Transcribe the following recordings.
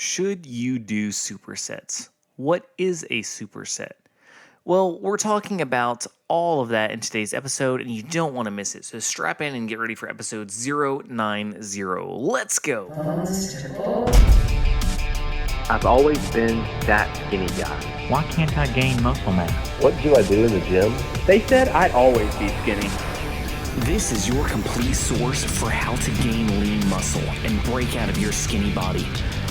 Should you do supersets? What is a superset? Well, we're talking about all of that in today's episode, and you don't want to miss it. So strap in and get ready for episode 090. Let's go. I've always been that skinny guy. Why can't I gain muscle mass? What do I do in the gym? They said I'd always be skinny. This is your complete source for how to gain lean muscle and break out of your skinny body.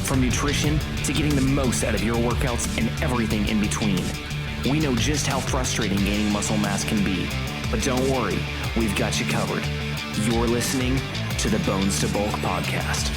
From nutrition to getting the most out of your workouts and everything in between. We know just how frustrating gaining muscle mass can be, but don't worry, we've got you covered. You're listening to the Bones to Bulk podcast.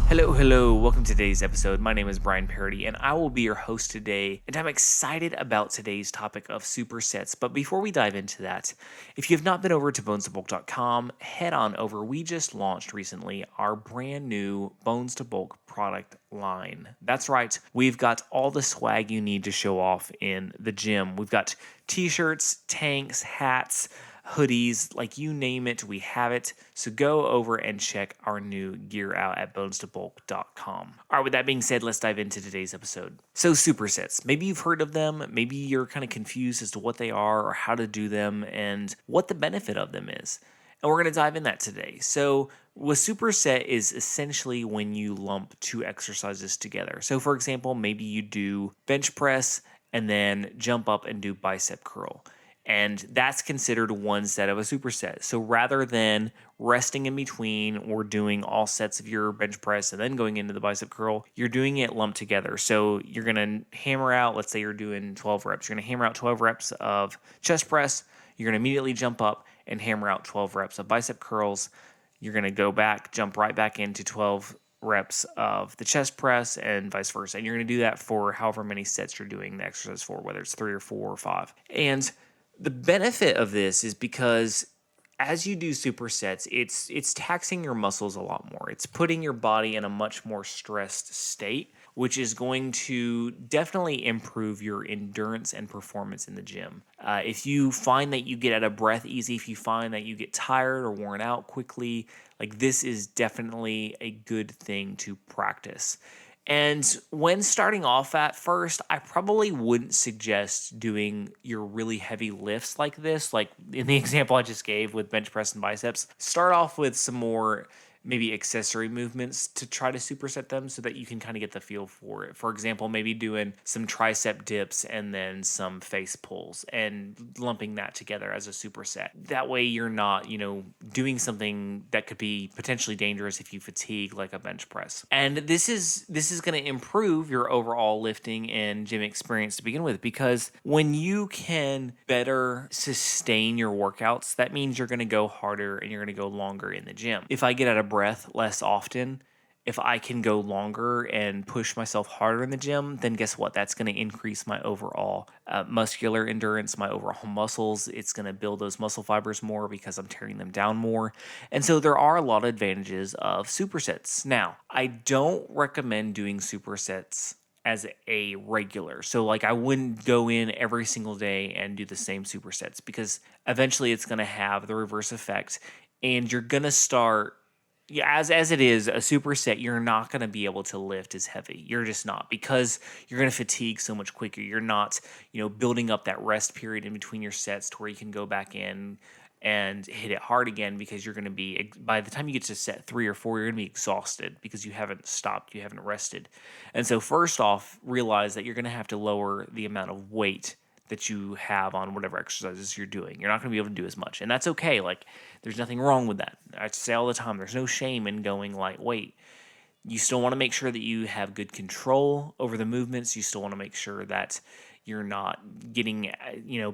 Hello, welcome to today's episode. My name is Brian Parody, and I will be your host today, and I'm excited about today's topic of supersets. But before we dive into that, if you have not been over to bonestobulk.com, head on over. We just launched recently our brand new Bones to Bulk product line. That's right, we've got all the swag you need to show off in the gym. We've got t-shirts, tanks, hats, hoodies, like you name it, we have it. So go over and check our new gear out at bonestobulk.com. All right, with that being said, let's dive into today's episode. So supersets, maybe you've heard of them, maybe you're kind of confused as to what they are or how to do them and what the benefit of them is. And we're going to dive in that today. So a superset is essentially when you lump two exercises together. So for example, maybe you do bench press and then jump up and do bicep curl. And that's considered one set of a superset. So rather than resting in between or doing all sets of your bench press and then going into the bicep curl, you're doing it lumped together. So you're going to hammer out, let's say you're doing 12 reps. You're going to hammer out 12 reps of chest press. You're going to immediately jump up and hammer out 12 reps of bicep curls. You're going to go back, jump right back into 12 reps of the chest press and vice versa. And you're going to do that for however many sets you're doing the exercise for, whether it's 3 or 4 or 5. And the benefit of this is because as you do supersets, it's taxing your muscles a lot more. It's putting your body in a much more stressed state, which is going to definitely improve your endurance and performance in the gym. If you find that you get out of breath easy, if you find that you get tired or worn out quickly, like this is definitely a good thing to practice. And when starting off at first, I probably wouldn't suggest doing your really heavy lifts like this. Like in the example I just gave with bench press and biceps, start off with some more maybe accessory movements to try to superset them so that you can kind of get the feel for it. For example, maybe doing some tricep dips and then some face pulls and lumping that together as a superset. That way you're not, doing something that could be potentially dangerous if you fatigue like a bench press. And this is going to improve your overall lifting and gym experience to begin with, because when you can better sustain your workouts, that means you're going to go harder and you're going to go longer in the gym. If I get out of breath less often, if I can go longer and push myself harder in the gym, then guess what? That's going to increase my overall muscular endurance, my overall muscles. It's going to build those muscle fibers more because I'm tearing them down more. And so there are a lot of advantages of supersets. Now, I don't recommend doing supersets as a regular. So like I wouldn't go in every single day and do the same supersets, because eventually it's going to have the reverse effect and you're going to start. Yeah, as it is, a superset, you're not going to be able to lift as heavy. You're just not, because you're going to fatigue so much quicker. You're not, building up that rest period in between your sets to where you can go back in and hit it hard again, because you're going to be, by the time you get to set 3 or 4, you're going to be exhausted because you haven't stopped, you haven't rested. And so first off, realize that you're going to have to lower the amount of weight that you have on whatever exercises you're doing. You're not going to be able to do as much. And that's okay. Like, there's nothing wrong with that. I say all the time, there's no shame in going lightweight. You still want to make sure that you have good control over the movements. You still want to make sure that you're not getting,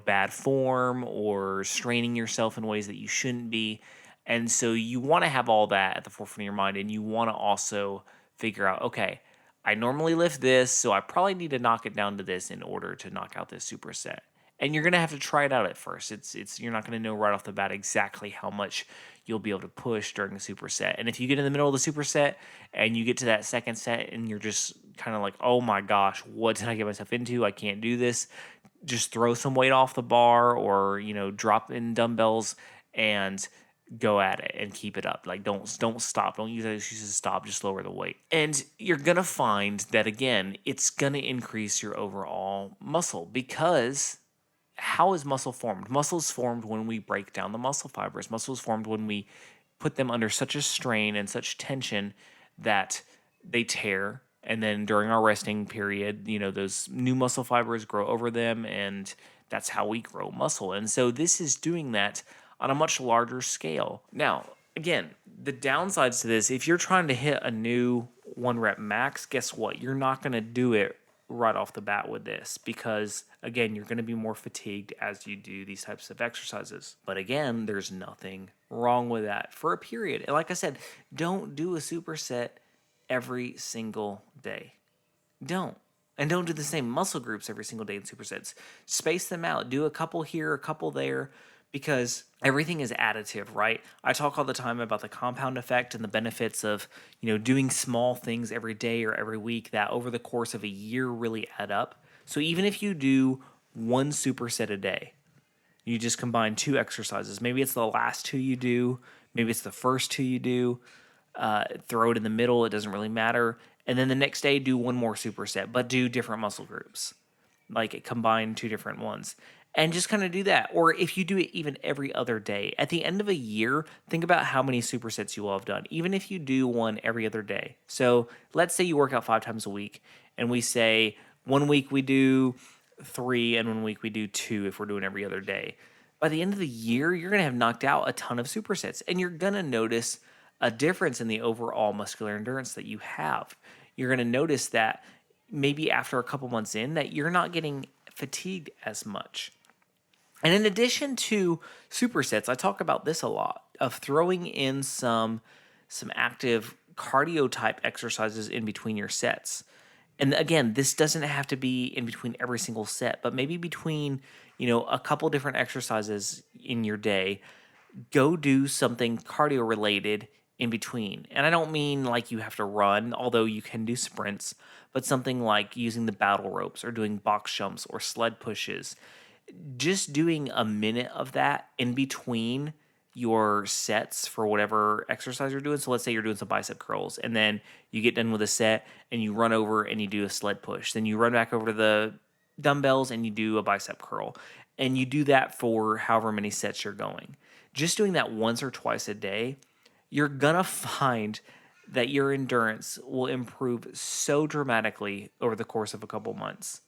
bad form or straining yourself in ways that you shouldn't be. And so you want to have all that at the forefront of your mind. And you want to also figure out, okay, I normally lift this, so I probably need to knock it down to this in order to knock out this superset. And you're going to have to try it out at first. You're not going to know right off the bat exactly how much you'll be able to push during a superset. And if you get in the middle of the superset and you get to that second set and you're just kind of like, oh my gosh, what did I get myself into? I can't do this. Just throw some weight off the bar or, drop in dumbbells and go at it and keep it up. Like don't stop. Don't use that excuse to stop. Just lower the weight. And you're gonna find that again, it's gonna increase your overall muscle because how is muscle formed? Muscle is formed when we break down the muscle fibers. Muscle is formed when we put them under such a strain and such tension that they tear. And then during our resting period, those new muscle fibers grow over them, and that's how we grow muscle. And so this is doing that on a much larger scale. Now, again, the downsides to this, if you're trying to hit a new 1 rep max, guess what? You're not going to do it right off the bat with this because, again, you're going to be more fatigued as you do these types of exercises. But again, there's nothing wrong with that for a period. And like I said, don't do a superset every single day. Don't. And don't do the same muscle groups every single day in supersets. Space them out. Do a couple here, a couple there, because everything is additive, right? I talk all the time about the compound effect and the benefits of, doing small things every day or every week that over the course of a year really add up. So even if you do 1 superset a day, you just combine 2 exercises. Maybe it's the last 2 you do. Maybe it's the first 2 you do. Throw it in the middle. It doesn't really matter. And then the next day, do 1 more superset, but do different muscle groups. Like combine 2 different ones. And just kind of do that. Or if you do it even every other day, at the end of a year, think about how many supersets you will have done, even if you do 1 every other day. So let's say you work out 5 times a week, and we say 1 week we do 3, and 1 week we do 2 if we're doing every other day. By the end of the year, you're going to have knocked out a ton of supersets, and you're going to notice a difference in the overall muscular endurance that you have. You're going to notice that maybe after a couple months in that you're not getting fatigued as much. And in addition to supersets, I talk about this a lot, of throwing in some active cardio type exercises in between your sets. And again, this doesn't have to be in between every single set, but maybe between, a couple different exercises in your day, go do something cardio related in between. And I don't mean like you have to run, although you can do sprints, but something like using the battle ropes or doing box jumps or sled pushes. Just doing a minute of that in between your sets for whatever exercise you're doing. So let's say you're doing some bicep curls, and then you get done with a set and you run over and you do a sled push. Then you run back over to the dumbbells and you do a bicep curl. And you do that for however many sets you're going. Just doing that once or twice a day, you're going to find that your endurance will improve so dramatically over the course of a couple months.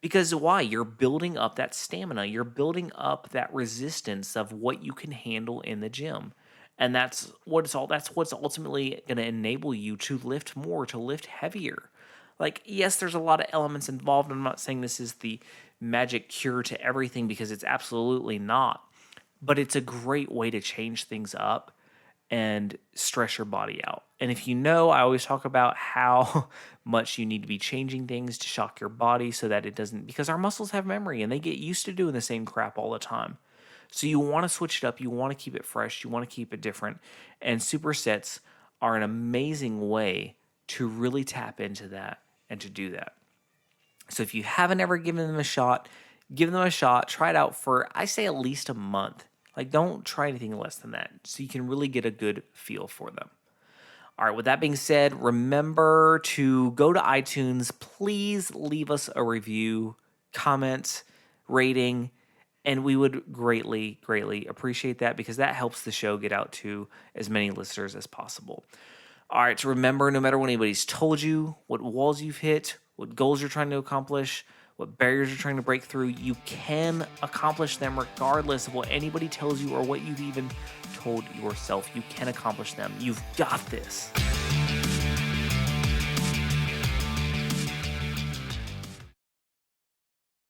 Because why? You're building up that stamina. You're building up that resistance of what you can handle in the gym. And that's what's ultimately going to enable you to lift more, to lift heavier. Like, yes, there's a lot of elements involved. I'm not saying this is the magic cure to everything, because it's absolutely not. But it's a great way to change things up and stress your body out. And if I always talk about how much you need to be changing things to shock your body so that it doesn't, because our muscles have memory and they get used to doing the same crap all the time. So you want to switch it up. You want to keep it fresh. You want to keep it different. And supersets are an amazing way to really tap into that and to do that. So if you haven't ever given them a shot, give them a shot. Try it out for, I say, at least a month. Like, don't try anything less than that, so you can really get a good feel for them. All right, with that being said, remember to go to iTunes. Please leave us a review, comment, rating, and we would greatly, greatly appreciate that, because that helps the show get out to as many listeners as possible. All right, so remember, no matter what anybody's told you, what walls you've hit, what goals you're trying to accomplish, what barriers you're trying to break through, you can accomplish them regardless of what anybody tells you or what you've even told yourself. You can accomplish them. You've got this.